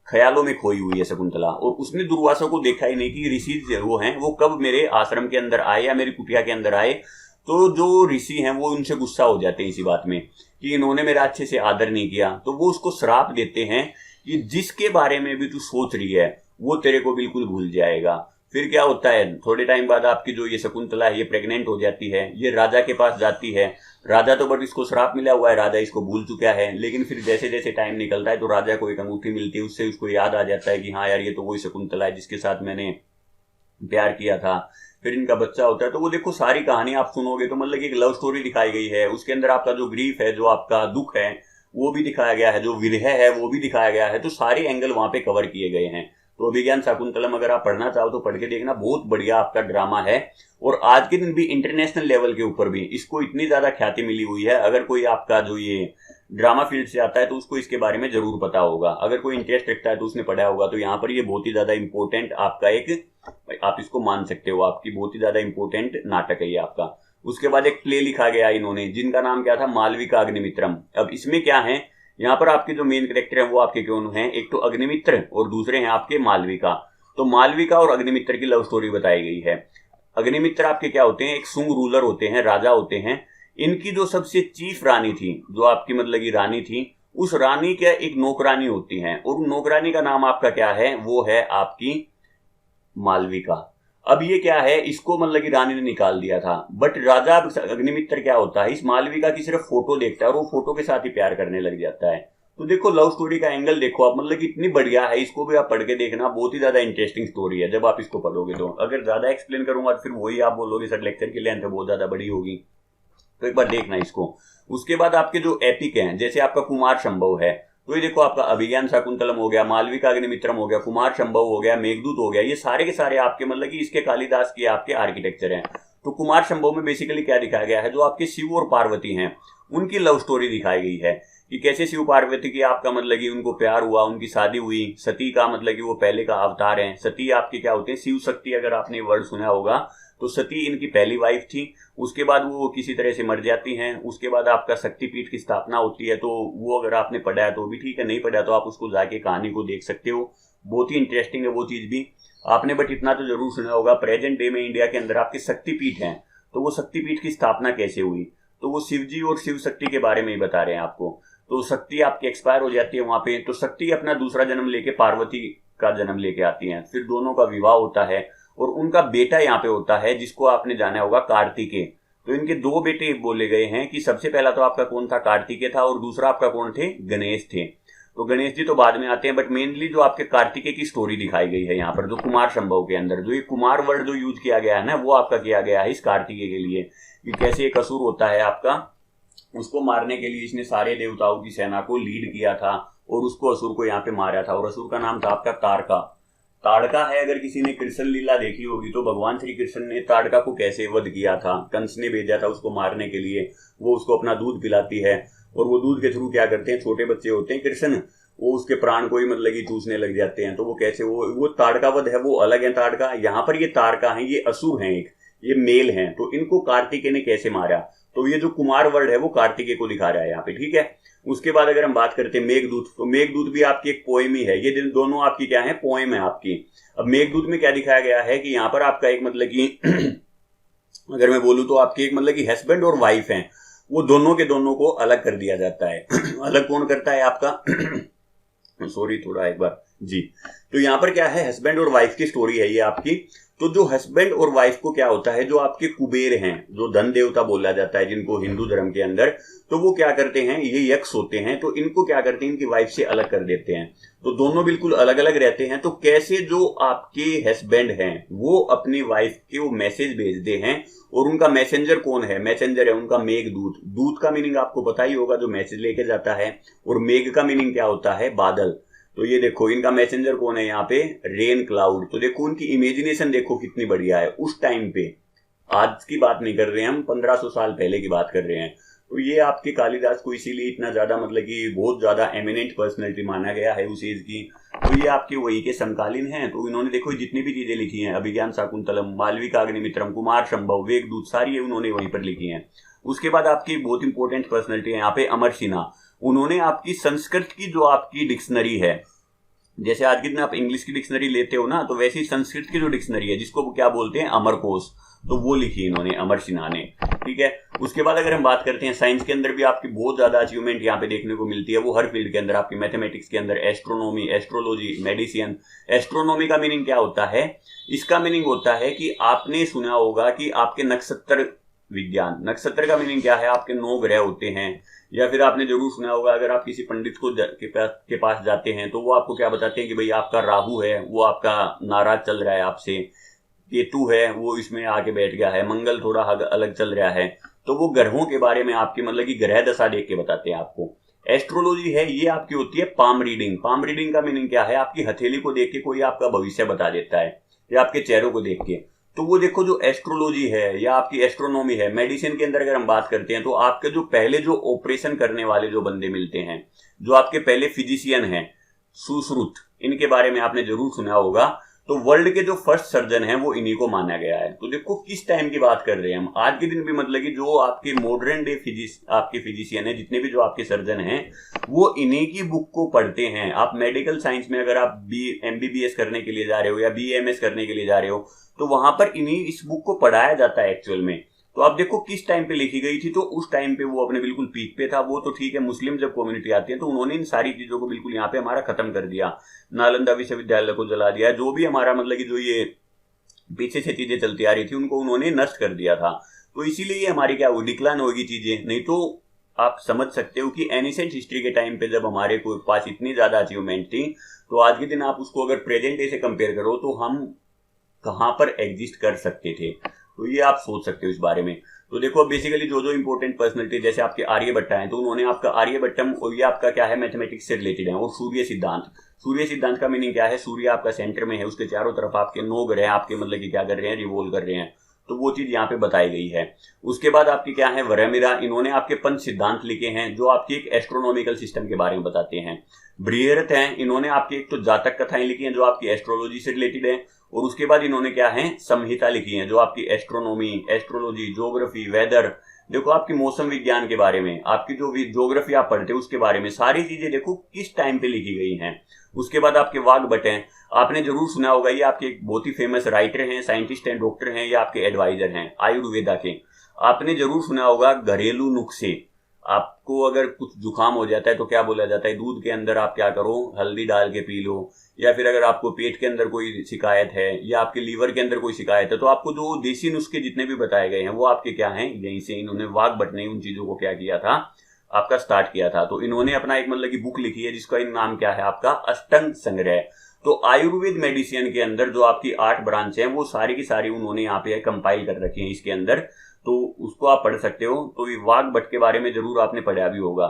ख्यालों में खोई हुई है शकुंतला, और उसने दुर्वासा को देखा ही नहीं कि ऋषि वो हैं वो कब मेरे आश्रम के अंदर आए या मेरी कुटिया के अंदर आए। तो जो ऋषि हैं वो उनसे गुस्सा हो जाते हैं इसी बात में कि इन्होंने मेरा अच्छे से आदर नहीं किया। तो वो उसको श्राप देते हैं कि जिसके बारे में भी तू सोच रही है वो तेरे को बिल्कुल भूल जाएगा। फिर क्या होता है, थोड़े टाइम बाद आपकी जो ये शकुंतला है ये प्रेग्नेंट हो जाती है, ये राजा के पास जाती है। राजा तो बट इसको श्राप मिला हुआ है, राजा इसको भूल चुका है, लेकिन फिर जैसे जैसे टाइम निकलता है तो राजा को एक अंगूठी मिलती है, उससे उसको याद आ जाता है कि हाँ यार ये तो वही शकुंतला है जिसके साथ मैंने प्यार किया था। फिर इनका बच्चा होता है। तो वो देखो सारी कहानी आप सुनोगे तो मतलब एक लव स्टोरी दिखाई गई है, उसके अंदर आपका जो ग्रीफ है, जो आपका दुख है वो भी दिखाया गया है, जो विरह है वो भी दिखाया गया है। तो सारे एंगल वहां पे कवर किए गए हैं। तो अभिज्ञान शाकुंतलम अगर आप पढ़ना चाहो तो पढ़ के देखना, बहुत बढ़िया आपका ड्रामा है। और आज के दिन भी इंटरनेशनल लेवल के ऊपर भी इसको इतनी ज्यादा ख्याति मिली हुई है। अगर कोई आपका जो ये ड्रामा फील्ड से आता है तो उसको इसके बारे में जरूर पता होगा, अगर कोई इंटरेस्ट रखता है तो उसने पढ़ा होगा। तो यहाँ पर ये बहुत ही ज्यादा इंपॉर्टेंट आपका एक, आप इसको मान सकते हो, आपकी बहुत ही ज्यादा इंपॉर्टेंट नाटक है ये आपका। उसके बाद एक प्ले लिखा गया इन्होंने जिनका नाम क्या था, मालविका अग्निमित्रम। अब इसमें क्या है, यहाँ पर आपके जो मेन कैरेक्टर है वो आपके कौन हैं, एक तो अग्निमित्र और दूसरे हैं आपके मालविका। तो मालविका और अग्निमित्र की लव स्टोरी बताई गई है। अग्निमित्र आपके क्या होते हैं, एक सुंग रूलर होते हैं, राजा होते हैं। इनकी जो सबसे चीफ रानी थी, जो आपकी मतलब की रानी थी, उस रानी के एक नौकरानी होती है, और नौकरानी का नाम आपका क्या है, वो है आपकी मालविका। अब ये क्या है, इसको मतलब की रानी ने निकाल दिया था, बट राजा अग्निमित्र क्या होता है, इस मालविका की सिर्फ फोटो देखता है और वो फोटो के साथ ही प्यार करने लग जाता है। तो देखो लव स्टोरी का एंगल देखो आप, मतलब कि इतनी बढ़िया है, इसको भी आप पढ़ के देखना, बहुत ही ज्यादा इंटरेस्टिंग स्टोरी है जब आप इसको पढ़ोगे। तो अगर ज्यादा एक्सप्लेन करूंगा तो फिर वही आप बोलोगे सर लेक्चर की लेंथ बहुत ज्यादा बड़ी होगी, तो एक बार देखना इसको। उसके बाद आपके जो एपिक हैं, जैसे आपका कुमार संभव है, तो ये देखो आपका अभिज्ञान शाकुंतलम हो गया, मालविका अग्निमित्रम हो गया, कुमार संभव हो गया, मेघदूत हो गया, ये सारे के सारे आपके मतलब कि इसके कालिदास के आपके आर्किटेक्चर हैं। तो कुमार संभव में बेसिकली क्या दिखाया गया है, जो आपके शिव और पार्वती हैं उनकी लव स्टोरी दिखाई गई है कि कैसे शिव पार्वती की आपका मतलब कि उनको प्यार हुआ, उनकी शादी हुई। सती का मतलब कि वो पहले का अवतार है। सती आपके क्या होते हैं, शिव शक्ति, अगर आपने वर्ड सुना होगा तो सती इनकी पहली वाइफ थी। उसके बाद वो किसी तरह से मर जाती हैं। उसके बाद आपका शक्तिपीठ की स्थापना होती है। तो वो अगर आपने पढ़ा है तो भी ठीक है, नहीं पढ़ा तो आप उसको जाके कहानी को देख सकते हो, बहुत ही इंटरेस्टिंग है वो चीज भी आपने। बट इतना तो जरूर सुना होगा, प्रेजेंट डे में इंडिया के अंदर आपके शक्तिपीठ हैं, तो वो शक्तिपीठ की स्थापना कैसे हुई, तो वो शिव जी और शिव शक्ति के बारे में ही बता रहे हैं आपको। तो शक्ति आपकी एक्सपायर हो जाती है वहां पे, तो शक्ति अपना दूसरा जन्म लेके पार्वती का जन्म लेके आती हैं। फिर दोनों का विवाह होता है और उनका बेटा यहाँ पे होता है जिसको आपने जाना होगा कार्तिकेय। तो इनके दो बेटे बोले गए हैं कि सबसे पहला तो आपका कौन था, कार्तिकेय था, और दूसरा आपका कौन थे, गणेश थे। तो गणेश जी तो बाद में आते हैं, बट मेनली जो आपके कार्तिकेय की स्टोरी दिखाई गई है यहाँ पर, जो कुमार संभव के अंदर जो ये कुमार वर्ड जो यूज किया गया है ना, वो आपका किया गया है इस कार्तिकेय के लिए कि कैसे एक असुर होता है आपका, उसको मारने के लिए इसने सारे देवताओं की सेना को लीड किया था और उसको असुर को यहाँ पे मारा था। और असुर का नाम था आपका ताड़का। ताड़का है, अगर किसी ने कृष्ण लीला देखी होगी तो भगवान श्री कृष्ण ने ताड़का को कैसे वध किया था, कंस ने भेजा था उसको मारने के लिए, वो उसको अपना दूध पिलाती है और वो दूध के थ्रू क्या करते हैं, छोटे बच्चे होते हैं कृष्ण, वो उसके प्राण को ही मतलब कि चूसने लग जाते हैं। तो वो कैसे वो ताड़का वध है, वो अलग है ताड़का। यहाँ पर ये ताड़का है, ये असुर है, एक ये मेल हैं। तो इनको कार्तिकेय ने कैसे मारा, तो ये जो कुमार वर्ड है वो कार्तिकेय को दिखा रहा है यहाँ पे, ठीक है। उसके बाद अगर हम बात करते हैं मेघदूत, तो मेघदूत भी आपकी एक पोएम ही है। ये दोनों आपकी क्या है, पोएम है आपकी। अब मेघदूत में क्या दिखाया गया है कि यहाँ पर आपका एक मतलब कि अगर मैं बोलूं तो आपके एक मतलब कि हस्बैंड और वाइफ हैं, वो दोनों के दोनों को अलग कर दिया जाता है। अलग कौन करता है आपका सॉरी थोड़ा एक बार जी। तो यहाँ पर क्या है, हस्बैंड और वाइफ की स्टोरी है ये आपकी। तो जो हस्बैंड और वाइफ को क्या होता है, जो आपके कुबेर हैं, जो धन देवता बोला जाता है जिनको हिंदू धर्म के अंदर, तो वो क्या करते हैं, ये यक्ष होते हैं, तो इनको क्या करते हैं, इनकी वाइफ से अलग कर देते हैं। तो दोनों बिल्कुल अलग अलग रहते हैं। तो कैसे जो आपके हस्बैंड हैं वो अपनी वाइफ के वो मैसेज भेजते हैं, और उनका मैसेंजर कौन है, मैसेंजर है उनका मेघदूत। दूत का मीनिंग आपको पता ही होगा, जो मैसेज लेके जाता है, और मेघ का मीनिंग क्या होता है, बादल। तो ये देखो इनका मैसेंजर कौन है यहाँ पे, रेन क्लाउड। तो देखो उनकी इमेजिनेशन देखो कितनी बढ़िया है उस टाइम पे। आज की बात नहीं कर रहे हैं हम, 1500 साल पहले की बात कर रहे हैं। तो ये आपके कालिदास को इसीलिए इतना ज्यादा मतलब कि बहुत ज्यादा एमिनेंट पर्सनैलिटी माना गया है उस एज की। तो ये आपके वही के समकालीन हैं। तो इन्होंने देखो जितनी भी चीजें लिखी हैं, अभिज्ञान शाकुंतलम, मालविकाग्निमित्रम, कुमार संभव, वेगदूत, सारी ये उन्होंने वहीं पर लिखी हैं। उसके बाद आपकी बहुत इंपॉर्टेंट पर्सनैलिटी है यहाँ पे अमर सिन्हा। उन्होंने आपकी संस्कृत की जो आपकी डिक्शनरी है, जैसे आज के दिन आप इंग्लिश की डिक्शनरी लेते हो ना, तो वैसे ही संस्कृत की जो डिक्शनरी है जिसको वो क्या बोलते हैं, अमरकोश, तो वो लिखी इन्होंने अमर सिन्हा ने, ठीक है। उसके बाद अगर हम बात करते हैं साइंस के अंदर भी आपकी बहुत ज्यादा अचीवमेंट यहाँ पे देखने को मिलती है। वो हर फील्ड के अंदर आपकी मैथमेटिक्स के अंदर, एस्ट्रोनॉमी, एस्ट्रोलॉजी, मेडिसिन। एस्ट्रोनॉमी का मीनिंग क्या होता है, इसका मीनिंग होता है कि आपने सुना होगा कि आपके नक्षत्र विज्ञान, नक्षत्र का मीनिंग क्या है, आपके 9 ग्रह होते हैं। या फिर आपने जरूर सुना होगा, अगर आप किसी पंडित को के पास जाते हैं तो वो आपको क्या बताते हैं कि भाई आपका राहु है, वो आपका नाराज चल रहा है आपसे, केतु है वो इसमें आके बैठ गया है, मंगल थोड़ा अलग चल रहा है। तो वो ग्रहों के बारे में आपकी मतलब कि ग्रह दशा देख के बताते हैं आपको। एस्ट्रोलॉजी है, ये आपकी होती है पाम रीडिंग। पाम रीडिंग का मीनिंग क्या है, आपकी हथेली को देख के कोई आपका भविष्य बता देता है, या आपके चेहरों को देख के। तो वो देखो जो एस्ट्रोलॉजी है या आपकी एस्ट्रोनॉमी है। मेडिसिन के अंदर अगर हम बात करते हैं तो आपके जो पहले जो ऑपरेशन करने वाले जो बंदे मिलते हैं, जो आपके पहले फिजिशियन हैं, सुश्रुत, इनके बारे में आपने जरूर सुना होगा। तो वर्ल्ड के जो फर्स्ट सर्जन हैं वो इन्हीं को माना गया है। तो देखो किस टाइम की बात कर रहे हैं हम, आज के दिन भी मतलब कि जो आपके मॉडर्न डे आपके फिजिशियन है, जितने भी जो आपके सर्जन हैं, वो इन्हीं की बुक को पढ़ते हैं। आप मेडिकल साइंस में अगर आप MBBS करने के लिए जा रहे हो या BAMS करने के लिए जा रहे हो, तो वहां पर इन्हीं इस बुक को पढ़ाया जाता है एक्चुअल में। तो आप देखो किस टाइम पे लिखी गई थी, तो उस टाइम पे वो अपने बिल्कुल पीक पे था। वो तो ठीक है, मुस्लिम जब कम्युनिटी आती है तो उन्होंने इन सारी चीजों को बिल्कुल यहाँ पे हमारा खत्म कर दिया, नालंदा विश्वविद्यालय को जला दिया, जो भी हमारा मतलब कि जो ये पीछे से चीजें चलती आ रही थी उनको उन्होंने नष्ट कर दिया था। तो इसीलिए हमारी क्या हुई, डिक्लाइन होगी चीजें। नहीं तो आप समझ सकते हो कि एनिसेंट हिस्ट्री के टाइम पे जब हमारे पास इतनी ज्यादा अचीवमेंट थी, तो आज के दिन आप उसको अगर प्रेजेंट डे से कंपेयर करो तो हम कहां पर एग्जिस्ट कर सकते थे। तो ये आप सोच सकते हो इस बारे में। तो देखो बेसिकली जो जो इंपॉर्टेंट पर्सनैलिटी, जैसे आपके आर्यभट्ट हैं, तो उन्होंने आपका आर्यभट्टम, और ये आपका क्या है, मैथमेटिक्स से रिलेटेड है। और सूर्य सिद्धांत, सूर्य सिद्धांत का मीनिंग क्या है, सूर्य आपका सेंटर में है, उसके चारों तरफ आपके 9 ग्रह आपके मतलब कि क्या कर रहे हैं, रिवॉल्व कर रहे हैं। तो वो चीज यहाँ पे बताई गई है। उसके बाद आपकी क्या है, वरमिरा, इन्होंने आपके पंच सिद्धांत लिखे हैं जो आपकी एक एस्ट्रोनॉमिकल सिस्टम के बारे में बताते हैं। बृहरथ हैं, इन्होंने आपकी एक तो जातक कथाएं लिखी हैं जो आपकी एस्ट्रोलॉजी से रिलेटेड है। और उसके बाद इन्होंने क्या है, संहिता लिखी है, जो आपकी एस्ट्रोनॉमी, एस्ट्रोलॉजी, ज्योग्राफी, वेदर, देखो आपकी मौसम विज्ञान के बारे में, आपकी जो ज्योग्राफी आप पढ़ते हो उसके बारे में, सारी चीजें देखो किस टाइम पे लिखी गई हैं। उसके बाद आपके वाग्भट हैं, आपने जरूर सुना होगा, ये आपके एक बहुत ही फेमस राइटर हैं, साइंटिस्ट हैं, डॉक्टर हैं, या आपके एडवाइजर हैं आयुर्वेदा के। आपने जरूर सुना होगा घरेलू नुस्खे। आपको अगर कुछ जुकाम हो जाता है तो क्या बोला जाता है, दूध के अंदर आप क्या करो, हल्दी डाल के पी लो। या फिर अगर आपको पेट के अंदर कोई शिकायत है या आपके लीवर के अंदर कोई शिकायत है, तो आपको जो देसी नुस्खे जितने भी बताए गए हैं वो आपके क्या हैं, यहीं से इन्होंने वाग्भट ने उन चीजों को क्या किया था, आपका स्टार्ट किया था। तो इन्होंने अपना एक मतलब की बुक लिखी है जिसका नाम क्या है आपका, अष्टांग संग्रह। तो आयुर्वेद मेडिसिन के अंदर जो आपकी 8 ब्रांच है वो सारी की सारी उन्होंने यहाँ पे कंपाइल कर रखी है इसके अंदर, तो उसको आप पढ़ सकते हो। तो ये वाग्भट के बारे में जरूर आपने पढ़ा भी होगा।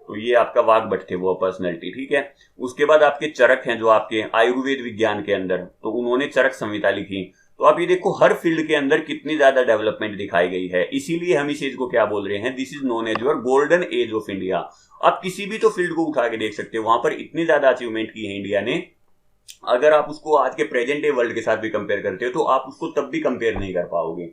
तो ये आपका वाग्भट थे वो पर्सनैलिटी, ठीक है। उसके बाद आपके चरक हैं जो आपके आयुर्वेद विज्ञान के अंदर, तो उन्होंने चरक संहिता लिखी। तो आप ये देखो हर फील्ड के अंदर कितनी ज्यादा डेवलपमेंट दिखाई गई है, इसीलिए हम इस एज को क्या बोल रहे हैं, this is known as your golden age of India. आप किसी भी तो फील्ड को उठा के देख सकते हो, वहां पर इतनी ज्यादा अचीवमेंट की है इंडिया ने। अगर आप उसको आज के प्रेजेंट डे वर्ल्ड के साथ भी कंपेयर करते हो तो आप उसको तब भी कंपेयर नहीं कर पाओगे।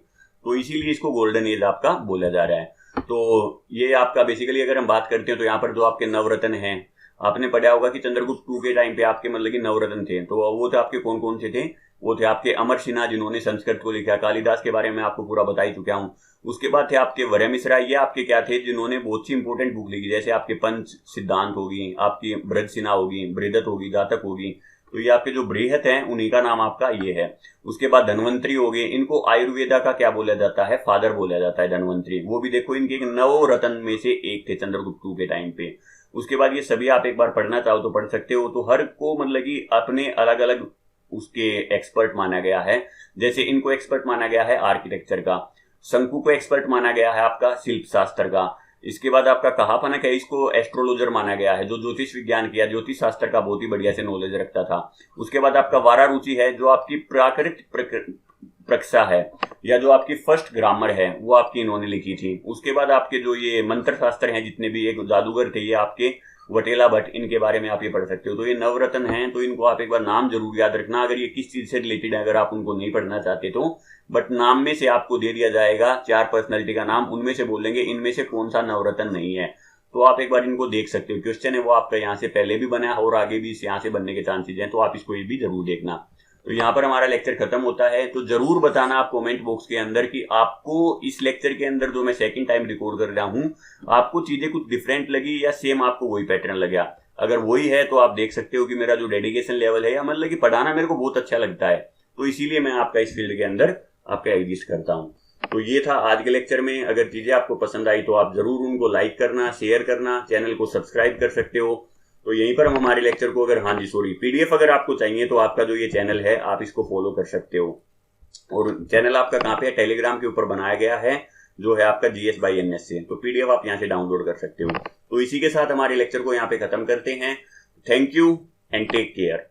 तो इसीलिए इसको गोल्डन एज आपका बोला जा रहा है। तो ये आपका बेसिकली अगर हम बात करते हैं तो यहाँ पर जो आपके नवरत्न हैं, आपने पढ़ा होगा कि चंद्रगुप्त II के टाइम पे आपके मतलब कि नवरत्न थे। तो वो थे आपके कौन कौन से थे, वो थे आपके अमर सिन्हा जिन्होंने संस्कृत को लिखा, कालिदास के बारे में आपको पूरा बता ही चुका हूँ। उसके बाद थे आपके वरय मिश्रा, ये आपके क्या थे, जिन्होंने बहुत सी इंपोर्टेंट बुक लिखी, जैसे आपके पंच सिद्धांत होगी, आपकी बृहद सिन्हा होगी, बृहदत होगी, जातक होगी। तो ये आपके जो बृहत हैं उन्हीं का नाम आपका ये है। उसके बाद धन्वंतरी हो गए, इनको आयुर्वेदा का क्या बोला जाता है, फादर बोला जाता है धन्वंतरी। वो भी देखो इनके एक नवरत्न में से एक थे चंद्रगुप्त II के टाइम पे। उसके बाद ये सभी आप एक बार पढ़ना चाहो तो पढ़ सकते हो। तो हर को मतलब कि अपने अलग अलग उसके एक्सपर्ट माना गया है। जैसे इनको एक्सपर्ट माना गया है आर्किटेक्चर का, शंकु को एक्सपर्ट माना गया है आपका शिल्प शास्त्र का। इसके बाद आपका कहापनक है, इसको एस्ट्रोलॉजर माना गया है, जो ज्योतिष विज्ञान किया, ज्योतिष शास्त्र का बहुत ही बढ़िया से नॉलेज रखता था। उसके बाद आपका वारा रुचि है, जो आपकी प्राकृत प्रक्षा है या जो आपकी फर्स्ट ग्रामर है वो आपकी इन्होंने लिखी थी। उसके बाद आपके जो ये मंत्र शास्त्र हैं, जितने भी एक जादूगर थे, ये आपके वटेला भट्ट, इनके बारे में आप ये पढ़ सकते हो। तो ये नवरत्न हैं, तो इनको आप एक बार नाम जरूर याद रखना। अगर ये किस चीज से रिलेटेड है, अगर आप उनको नहीं पढ़ना चाहते तो, बट नाम में से आपको दे दिया जाएगा 4 पर्सनैलिटी का नाम, उनमें से बोलेंगे इनमें से कौन सा नवरत्न नहीं है। तो आप एक बार इनको देख सकते हो। क्वेश्चन है वो आपका यहाँ से पहले भी बना है और आगे भी यहाँ से बनने के चांसेस हैं, तो आप इसको ये भी जरूर देखना। तो यहाँ पर हमारा लेक्चर खत्म होता है। तो जरूर बताना आप कमेंट बॉक्स के अंदर कि आपको इस लेक्चर के अंदर जो मैं सेकंड टाइम रिकॉर्ड कर रहा हूँ, आपको चीजें कुछ डिफरेंट लगी या सेम आपको वही पैटर्न लगा। अगर वही है तो आप देख सकते हो कि मेरा जो डेडिकेशन लेवल है, या मतलब कि पढ़ाना मेरे को बहुत अच्छा लगता है, तो इसीलिए मैं आपका इस फील्ड के अंदर आपका एग्जिस्ट करता हूँ। तो ये था आज के लेक्चर में। अगर चीजें आपको पसंद आई तो आप जरूर उनको लाइक करना, शेयर करना, चैनल को सब्सक्राइब कर सकते हो। तो यहीं पर हम हमारे लेक्चर को अगर पीडीएफ अगर आपको चाहिए तो आपका जो ये चैनल है आप इसको फॉलो कर सकते हो। और चैनल आपका कहाँ पे है, टेलीग्राम के ऊपर बनाया गया है, जो है आपका GS by NS से। तो पीडीएफ आप यहाँ से डाउनलोड कर सकते हो। तो इसी के साथ हमारे लेक्चर को यहाँ पे खत्म करते हैं। Thank you and take care.